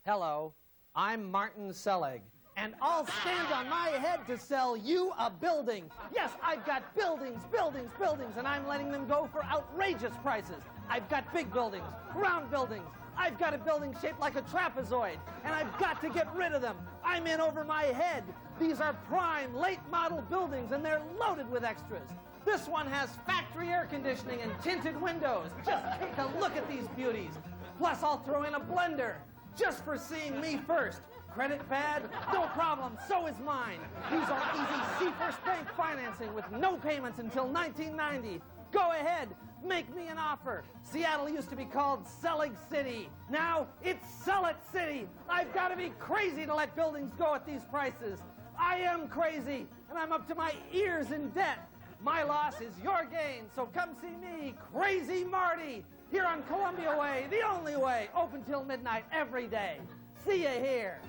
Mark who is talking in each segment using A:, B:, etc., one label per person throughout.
A: Hello, I'm Martin Selig, and I'll stand on my head to sell you a building. Yes, I've got buildings, buildings, buildings, and I'm letting them go for outrageous prices. I've got big buildings, round buildings. I've got a building shaped like a trapezoid, and I've got to get rid of them. I'm in over my head. These are prime, late-model buildings, and they're loaded with extras. This one has factory air conditioning and tinted windows. Just take a look at these beauties. Plus, I'll throw in a blender, just for seeing me first. Credit bad? No problem, so is mine. These are easy Seafirst Bank financing with no payments until 1990. Go ahead, make me an offer. Seattle used to be called Selig City. Now it's Sell It City. I've got to be crazy to let buildings go at these prices. I am crazy, and I'm up to my ears in debt. My loss is your gain, so come see me, Crazy Marty, here on Columbia Way, the only way, open till midnight every day. See you here.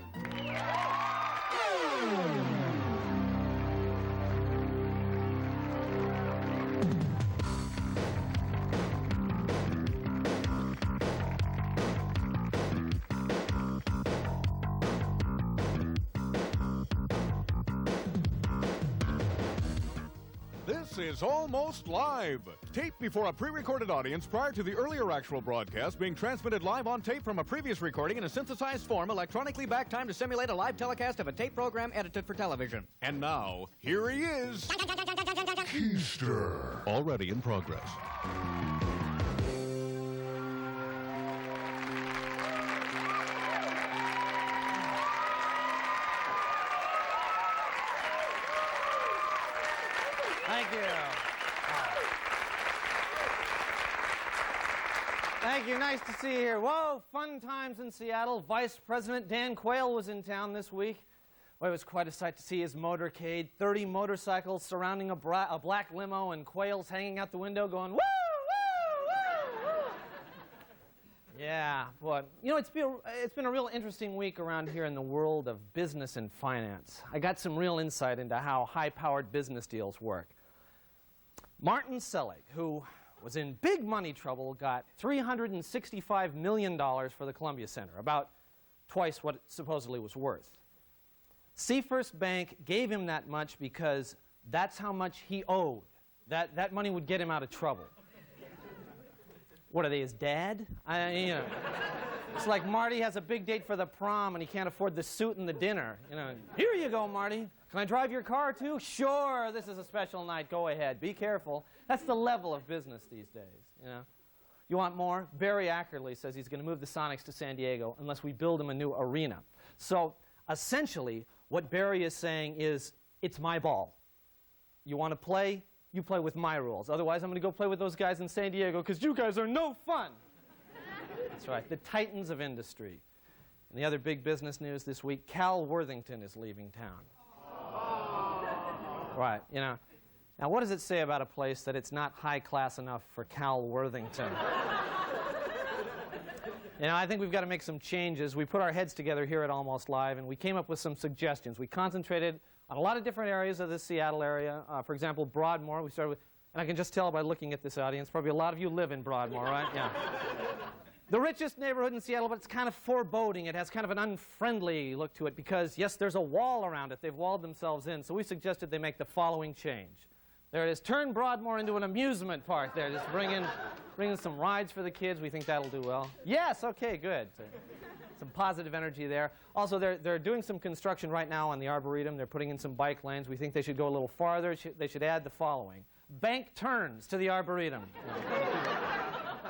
B: This is Almost Live. Taped before a pre-recorded audience prior to the earlier actual broadcast, being transmitted live on tape from a previous recording in a synthesized form, electronically back time to simulate a live telecast of a tape program edited for television. And now, here he is. Keister. Already in progress.
A: Thank you. Thank you. Nice to see you here. Whoa, fun times in Seattle. Vice President Dan Quayle was in town this week. Well, it was quite a sight to see his motorcade. 30 motorcycles surrounding a black limo, and Quayle's hanging out the window going, woo, woo, woo, woo. Yeah, but, you know, it's been a real interesting week around here in the world of business and finance. I got some real insight into how high-powered business deals work. Martin Selig, who was in big money trouble, got $365 million for the Columbia Center, about twice what it supposedly was worth. Seafirst Bank gave him that much because that's how much he owed. That money would get him out of trouble. What are they, his dad? It's like Marty has a big date for the prom and he can't afford the suit and the dinner. Here you go, Marty. Can I drive your car too? Sure, this is a special night. Go ahead. Be careful. That's the level of business these days. You want more? Barry Ackerley says he's going to move the Sonics to San Diego unless we build him a new arena. So essentially, what Barry is saying is, it's my ball. You want to play? You play with my rules. Otherwise, I'm going to go play with those guys in San Diego because you guys are no fun. That's right, the titans of industry. And the other big business news this week, Cal Worthington is leaving town. Right, Now, what does it say about a place that it's not high class enough for Cal Worthington? I think we've got to make some changes. We put our heads together here at Almost Live, and we came up with some suggestions. We concentrated on a lot of different areas of the Seattle area. For example, Broadmoor. We started with, and I can just tell by looking at this audience, probably a lot of you live in Broadmoor, right? Yeah. The richest neighborhood in Seattle, but it's kind of foreboding. It has kind of an unfriendly look to it because, yes, there's a wall around it. They've walled themselves in. So we suggested they make the following change. There it is. Turn Broadmoor into an amusement park there. Just bring in some rides for the kids. We think that'll do well. Yes, okay, good. Some positive energy there. Also, they're doing some construction right now on the Arboretum. They're putting in some bike lanes. We think they should go a little farther. They should add the following. Bank turns to the Arboretum.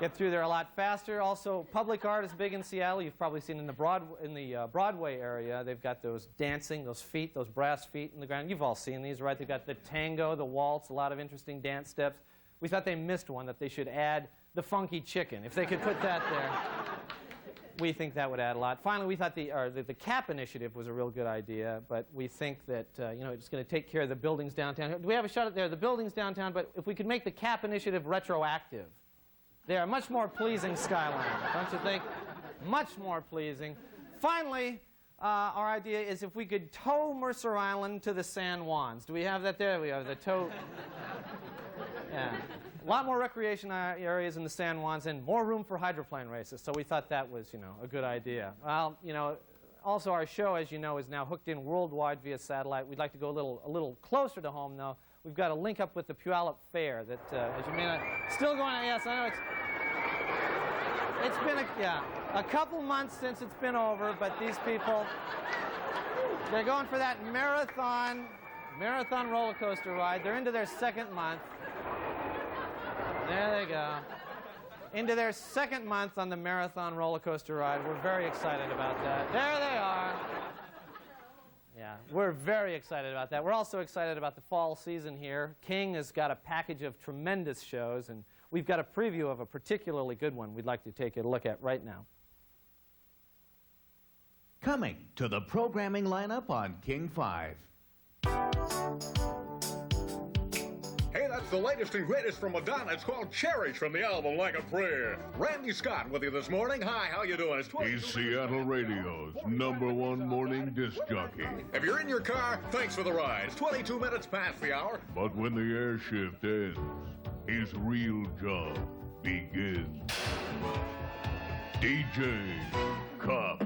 A: Get through there a lot faster. Also, public art is big in Seattle. You've probably seen in the Broadway area, they've got those dancing, those feet, those brass feet in the ground. You've all seen these, right? They've got the tango, the waltz, a lot of interesting dance steps. We thought they missed one, that they should add the funky chicken. If they could put that there, we think that would add a lot. Finally, we thought the CAP initiative was a real good idea, but we think that it's going to take care of the buildings downtown. Do we have a shot at there? The buildings downtown, but if we could make the CAP initiative retroactive. They are much more pleasing skyline, don't you think? Much more pleasing. Finally, our idea is if we could tow Mercer Island to the San Juans. Do we have that there? We have the tow. Yeah. a lot more recreation areas in the San Juans and more room for hydroplane races. So we thought that was, a good idea. Well, also our show, as you know, is now hooked in worldwide via satellite. We'd like to go a little closer to home, though. We've got a link up with the Puyallup Fair that, as you may not, still going on. Yes, I know it's been a couple months since it's been over, but these people, they're going for that marathon roller coaster ride. They're into their second month. There they go. Into their second month on the marathon roller coaster ride. We're very excited about that. There they are. Yeah, we're very excited about that. We're also excited about the fall season here. King has got a package of tremendous shows, and we've got a preview of a particularly good one we'd like to take a look at right now.
C: Coming to the programming lineup on King 5.
B: Hey, that's the latest and greatest from Madonna. It's called Cherish from the album Like a Prayer. Randy Scott with you this morning. Hi, how you doing?
D: He's Seattle Radio's #1 morning disc jockey.
B: If you're in your car, thanks for the ride. It's 22 minutes past the hour.
D: But when the air shift ends, his real job begins. DJ Cup.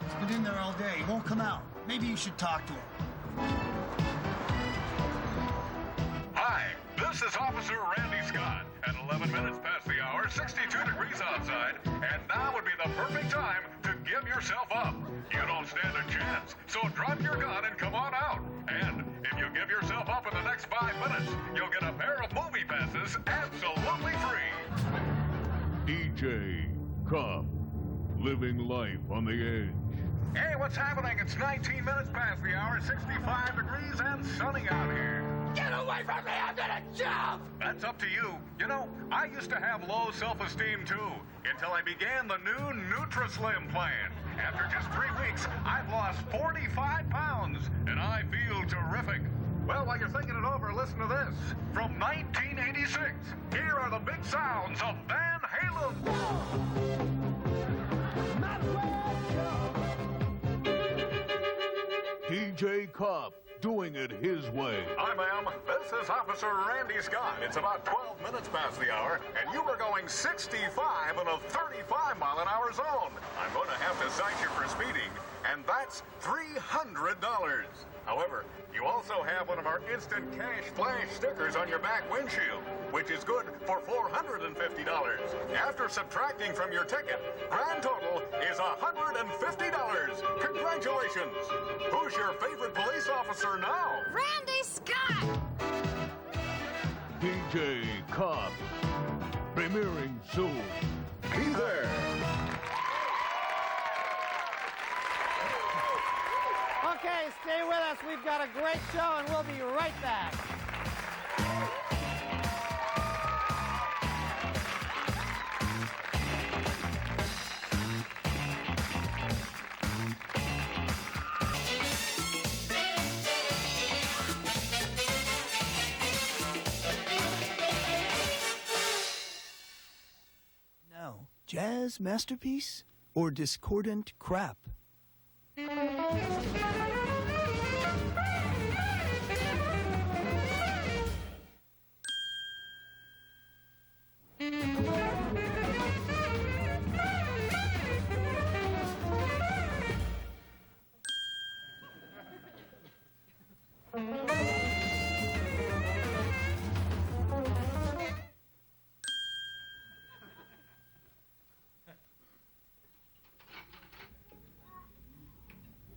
E: He's been in there all day. He won't come out. Maybe you should talk to him.
F: Hi, this is Officer Randy Scott. At 11 minutes past the hour, 62 degrees outside, and now would be the perfect time to give yourself up. You don't stand a chance, so drop your gun and come on out. And if you give yourself up in the next 5 minutes, you'll get a pair of movie passes absolutely free.
D: DJ Cup. Living life on the edge.
F: Hey, what's happening? It's 19 minutes past the hour, 65 degrees and sunny out here.
E: Get away from me! I'm gonna jump!
F: That's up to you. You know, I used to have low self-esteem too, until I began the new NutriSlim plan. After just 3 weeks, I've lost 45 pounds, and I feel terrific. Well, while you're thinking it over, listen to this. From 1986, here are the big sounds of Van Halen.
D: DJ Cup, doing it his way.
F: Hi, ma'am. This is Officer Randy Scott. It's about 12 minutes past the hour, and you were going 65 in a 35-mile-an-hour zone. I'm going to have to cite you for speeding, and that's $300. However, you also have one of our instant cash flash stickers on your back windshield, which is good for $450. After subtracting from your ticket, grand total is $150. Congratulations! Who's your favorite police officer now?
G: Randy Scott!
D: DJ Cup. Premiering soon.
B: Be there.
A: Okay, stay with us. We've got a great show, and we'll be right back.
E: Now, jazz masterpiece or discordant crap?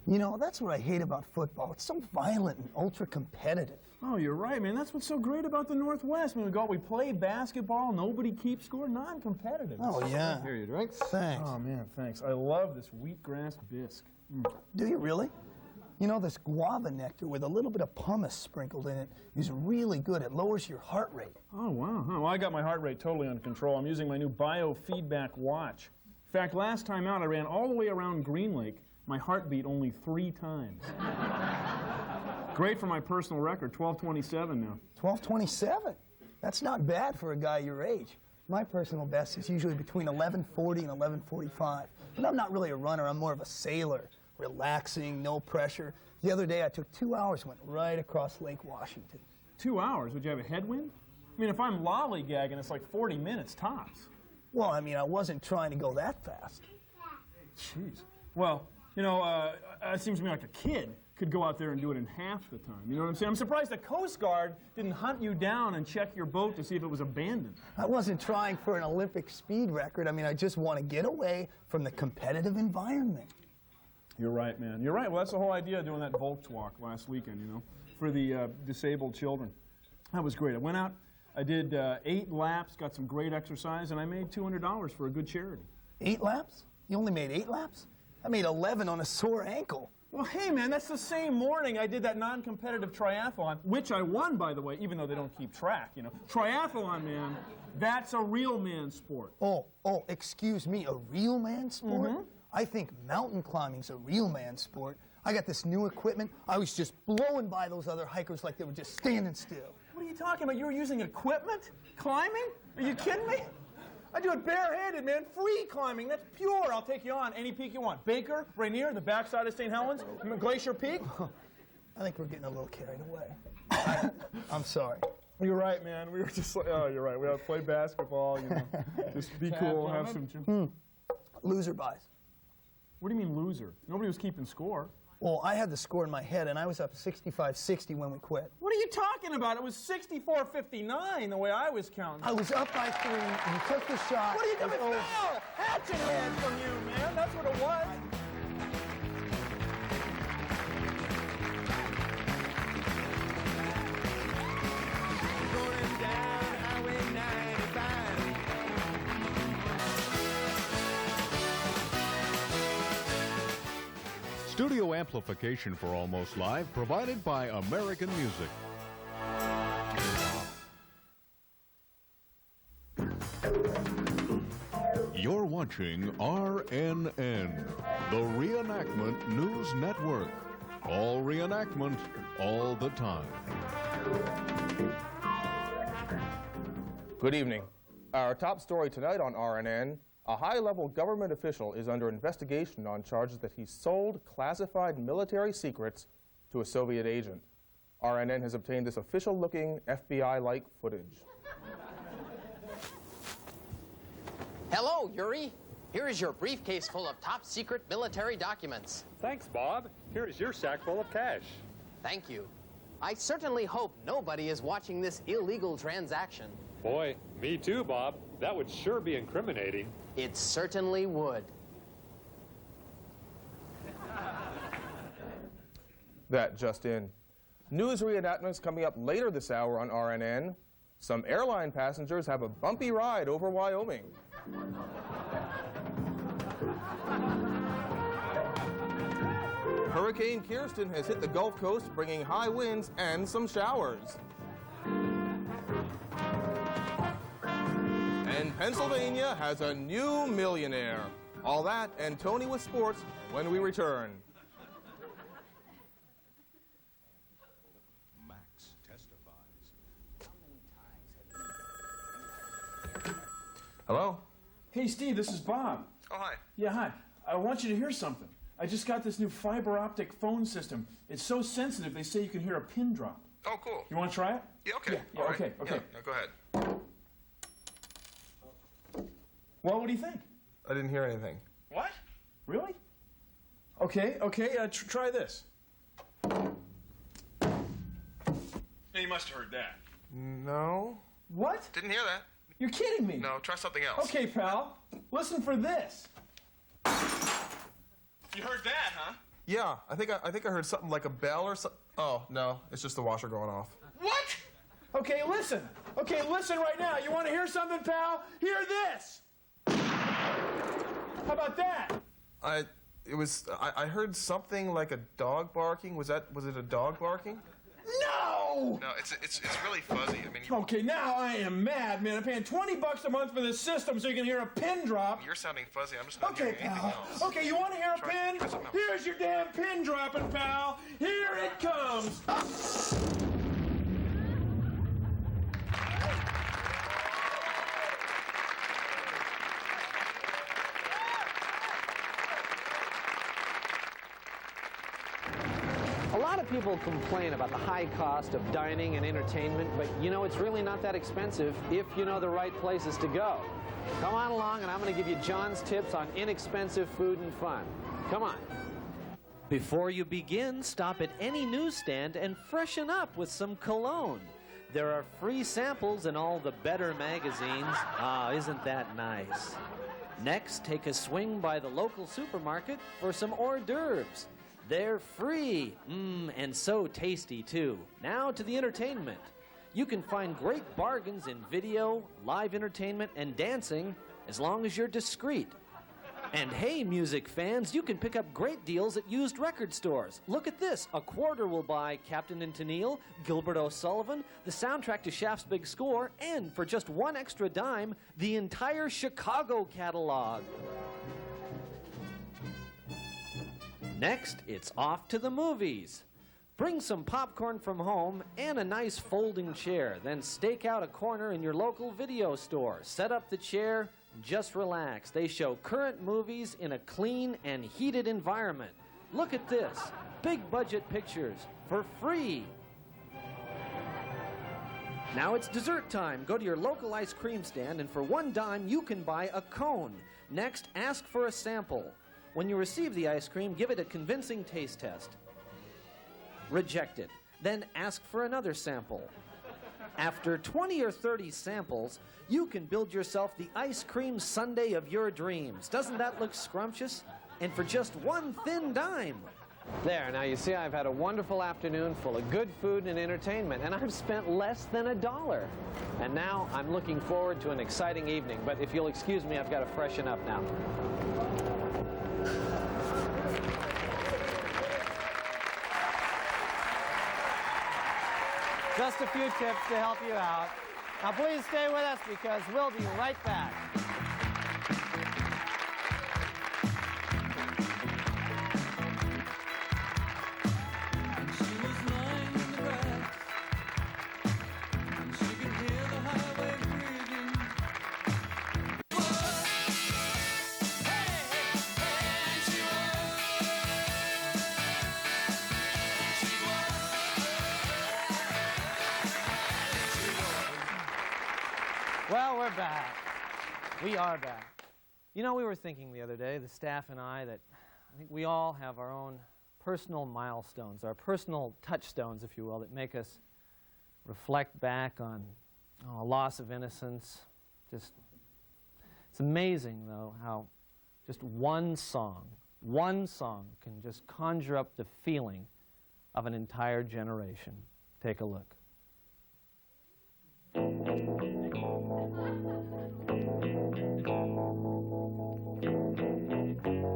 E: You know, that's what I hate about football. It's so violent and ultra-competitive.
H: Oh, you're right, man. That's what's so great about the Northwest. I mean, we play basketball, nobody keeps score, non-competitive.
E: Oh, yeah.
H: Here, you drink?
E: Thanks.
H: Oh, man, thanks. I love this wheatgrass bisque.
E: Do you really? You know, this guava nectar with a little bit of pumice sprinkled in it is really good. It lowers your heart rate.
H: Oh, wow. Well, I got my heart rate totally under control. I'm using my new biofeedback watch. In fact, last time out, I ran all the way around Green Lake. My heart beat only 3 times. Great for my personal record, 1227 now.
E: 1227? That's not bad for a guy your age. My personal best is usually between 1140 and 1145. But I'm not really a runner, I'm more of a sailor. relaxing, no pressure. The other day I took 2 hours, went right across Lake Washington.
H: 2 hours? Would you have a headwind? I mean, if I'm lollygagging, it's like 40 minutes tops.
E: Well, I mean, I wasn't trying to go that fast.
H: Jeez. Well, it seems to me like a kid could go out there and do it in half the time. You know what I'm saying? I'm surprised the Coast Guard didn't hunt you down and check your boat to see if it was abandoned.
E: I wasn't trying for an Olympic speed record. I mean, I just want to get away from the competitive environment.
H: You're right, man. You're right. Well, that's the whole idea of doing that Volkswalk last weekend, for the disabled children. That was great. I went out, I did 8 laps, got some great exercise, and I made $200 for a good charity.
E: 8 laps? You only made 8 laps? I made 11 on a sore ankle.
H: Well, hey, man, that's the same morning I did that non-competitive triathlon, which I won, by the way, even though they don't keep track, Triathlon, man, that's a real man sport.
E: Oh, excuse me, a real man sport?
H: Mm-hmm.
E: I think mountain climbing's a real man sport. I got this new equipment. I was just blowing by those other hikers like they were just standing still.
H: What are you talking about? You were using equipment? Climbing? Are you kidding me? I do it barehanded, man. Free climbing. That's pure. I'll take you on any peak you want. Baker, Rainier, the backside of St. Helens, Glacier Peak.
E: I think we're getting a little carried away. I'm sorry.
H: You're right, man. We were just like, oh, you're right. We have to play basketball, Just be cool, have some...
E: Loser buys.
H: What do you mean loser? Nobody was keeping score.
E: Well, I had the score in my head, and I was up 65-60 when we quit.
H: What are you talking about? It was 64-59 the way I was counting.
E: I was up by 3, and you took the shot.
H: What are you doing? Foul! Hatchet hand from you, man. That's what it was.
G: Going down Highway 95.
B: Studio amplification for Almost Live provided by American Music. You're watching RNN, the Reenactment News Network. All reenactment, all the time.
I: Good evening. Our top story tonight on RNN, a high-level government official is under investigation on charges that he sold classified military secrets to a Soviet agent. RNN has obtained this official-looking FBI-like footage.
J: Hello, Yuri. Here is your briefcase full of top-secret military documents.
K: Thanks, Bob. Here is your sack full of cash.
J: Thank you. I certainly hope nobody is watching this illegal transaction.
K: Boy, me too, Bob. That would sure be incriminating.
J: It certainly would.
I: That just in. News reenactments coming up later this hour on RNN. Some airline passengers have a bumpy ride over Wyoming. Hurricane Kirsten has hit the Gulf Coast, bringing high winds and some showers. And Pennsylvania has a new millionaire. All that and Tony with sports when we return.
B: Max testifies.
I: Hello?
H: Hey, Steve, this is Bob.
I: Oh, hi.
H: Yeah, hi. I want you to hear something. I just got this new fiber optic phone system. It's so sensitive, they say you can hear a pin drop.
I: Oh, cool.
H: You want to try it?
I: Yeah, okay.
H: Yeah,
I: All right.
H: okay.
I: Yeah, no, go ahead.
H: Well, what do you think?
I: I didn't hear anything.
H: What? Really? Okay, try this. Yeah, you must have heard that.
I: No.
H: What?
I: Didn't hear that.
H: You're kidding me.
I: No, try something else.
H: Okay, pal. Listen for this. You heard that, huh?
I: Yeah, I think I heard something like a bell or something. Oh, no, it's just the washer going off.
H: What? Okay, listen. Okay, listen right now. You want to hear something, pal? Hear this. How about that?
I: I heard something like a dog barking. Was it a dog barking?
H: No!
I: No, it's really fuzzy. I mean,
H: Okay, now I am mad, man. I'm paying $20 a month for this system so you can hear a pin drop.
I: you're sounding fuzzy. I'm just not
H: Okay,
I: hearing anything
H: pal.
I: else.
H: Okay, you want to hear a
I: Try
H: pin?
I: something else.
H: Here's your damn pin dropping, pal. Here it comes.
A: of people complain about the high cost of dining and entertainment, but you know, it's really not that expensive if you know the right places to go. Come on along, and I'm going to give you John's tips on inexpensive food and fun. Come on. Before you begin, stop at any newsstand and freshen up with some cologne. There are free samples in all the better magazines. Ah, isn't that nice? Next, take a swing by the local supermarket for some hors d'oeuvres. They're free, and so tasty too. Now to the entertainment. You can find great bargains in video, live entertainment, and dancing, as long as you're discreet. And hey, music fans, you can pick up great deals at used record stores. Look at this. A quarter will buy Captain and Tennille, Gilbert O'Sullivan, the soundtrack to Shaft's big score, and for just one extra dime, the entire Chicago catalog. Next, it's off to the movies. Bring some popcorn from home and a nice folding chair. Then stake out a corner in your local video store. Set up the chair, just relax. They show current movies in a clean and heated environment. Look at this. Big budget pictures for free. Now it's dessert time. Go to your local ice cream stand, and for one dime, you can buy a cone. Next, ask for a sample. When you receive the ice cream, give it a convincing taste test. Reject it. Then ask for another sample. After 20 or 30 samples, you can build yourself the ice cream sundae of your dreams. Doesn't that look scrumptious? And for just one thin dime. There, now you see I've had a wonderful afternoon full of good food and entertainment, and I've spent less than $1. And now I'm looking forward to an exciting evening. But if you'll excuse me, I've got to freshen up now. Just a few tips to help you out. Now please stay with us because we'll be right back. Well, we're back. We are back. You know, we were thinking the other day, the staff and I, that I think we all have our own personal milestones, our personal touchstones, if you will, that make us reflect back on a loss of innocence. It's amazing, though, how just one song can just conjure up the feeling of an entire generation. Take a look.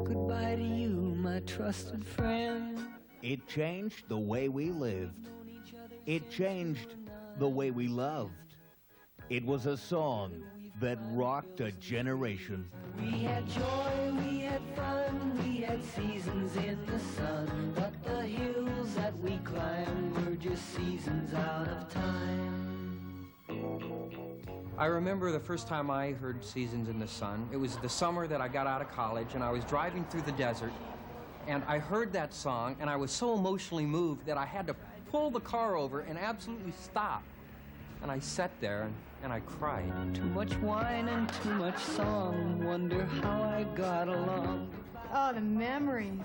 G: Goodbye to you, my trusted friend.
C: It changed the way we lived. It changed the way we loved. It was a song that rocked a generation.
G: We had joy, we had fun, we had seasons in the sun, but the hills that we climbed were just seasons out of time.
L: I remember the first time I heard Seasons in the Sun. It was the summer that I got out of college, and I was driving through the desert, and I heard that song, and I was so emotionally moved that I had to pull the car over and absolutely stop. And I sat there, and I cried.
G: Too much wine and too much song, wonder how I got along.
M: Oh, the memories.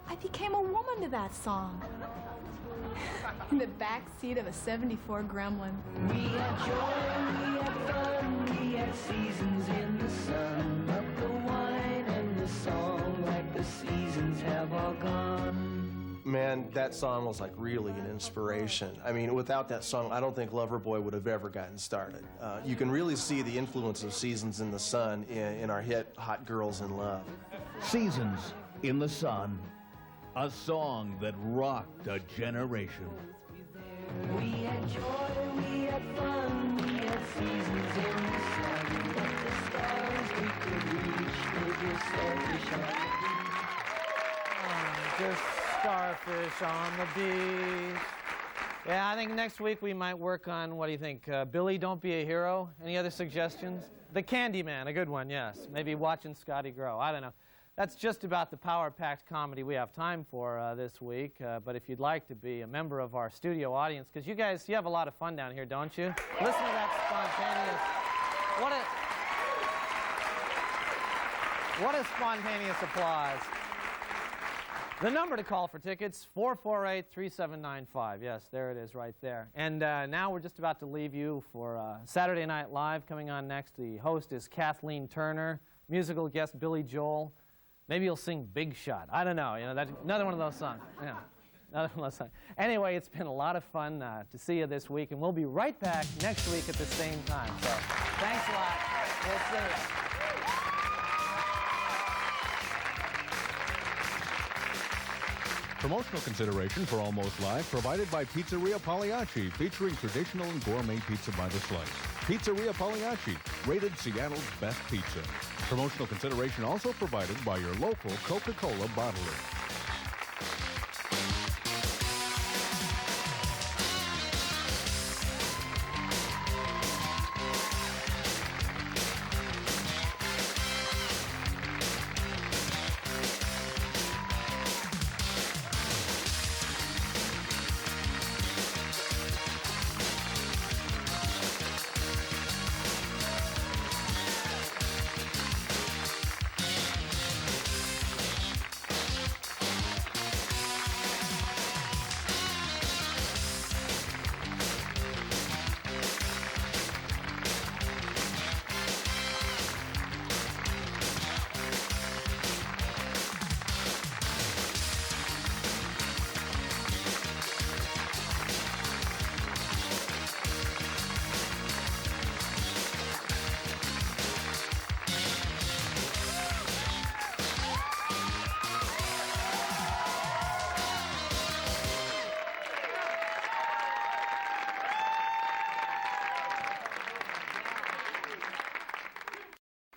M: I became a woman to that song. In the back seat of a '74 Gremlin.
G: We had joy, we had fun, we had seasons in the sun, but the wine and the song, like the seasons, have all gone.
N: Man, that song was like really an inspiration. I mean, without that song, I don't think Loverboy would have ever gotten started. You can really see the influence of Seasons in the Sun in our hit Hot Girls in Love.
C: Seasons in the Sun, a song that rocked a generation.
G: We had joy, we had fun, we had seasons in the sun, but the stars we could reach, they just starfish on the beach.
A: Just starfish on the beach. Yeah, I think next week we might work on, what do you think, Billy, Don't Be a Hero? Any other suggestions? The Candyman, a good one, yes. Maybe Watching Scotty Grow. I don't know. That's just about the power-packed comedy we have time for this week. But if you'd like to be a member of our studio audience, because you guys, you have a lot of fun down here, don't you? Listen to that spontaneous... What a spontaneous applause. The number to call for tickets, 448-3795. Yes, there it is right there. And now we're just about to leave you for Saturday Night Live coming on next. The host is Kathleen Turner, musical guest Billy Joel. Maybe you'll sing Big Shot. I don't know. You know, that's another one of those songs. Yeah, another one of those songs. Anyway, it's been a lot of fun to see you this week, and we'll be right back next week at the same time. So thanks a lot. We'll see you.
B: Promotional consideration for Almost Live provided by Pizzeria Pagliacci, featuring traditional and gourmet pizza by the slice. Pizzeria Pagliacci, rated Seattle's best pizza. Promotional consideration also provided by your local Coca-Cola bottler.